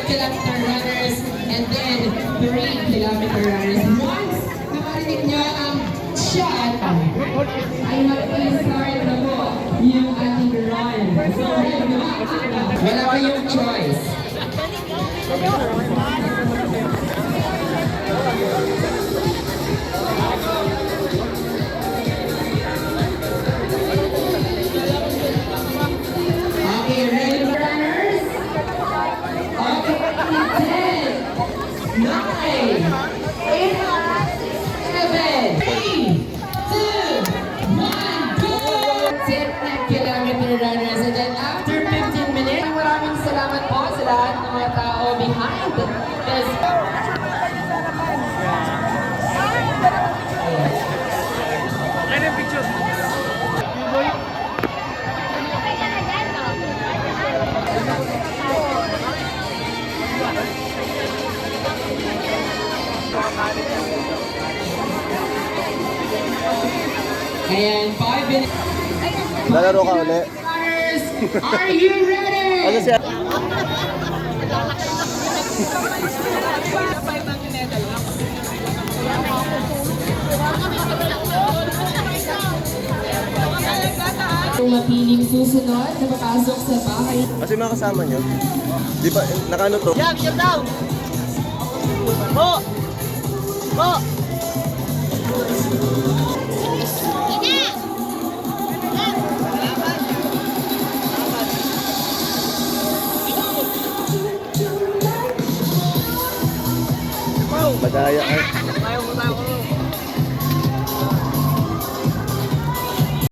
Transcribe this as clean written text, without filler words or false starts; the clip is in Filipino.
5-kilometer runners, and then 3-kilometer runners. Once nakarinig nyo ang shot, ay mag-start na po yung ating run. So, wala kayong choice. Okay, ready runners? Okay, 10, 9, 8, 7, 3, 2, 1, go! 10-kilometer runners, and then after 15 minutes, maraming salamat po sa lahat ng mga tao behind this. Ayan, 5 minutes. Lalaro ka ulit. Are you ready? Ano siya? Kung mapiling susunod na papasok sa bahay. Kasi mga kasama nyo, di ba, nakano to? Jump, jump down! Go! Go! Madaya.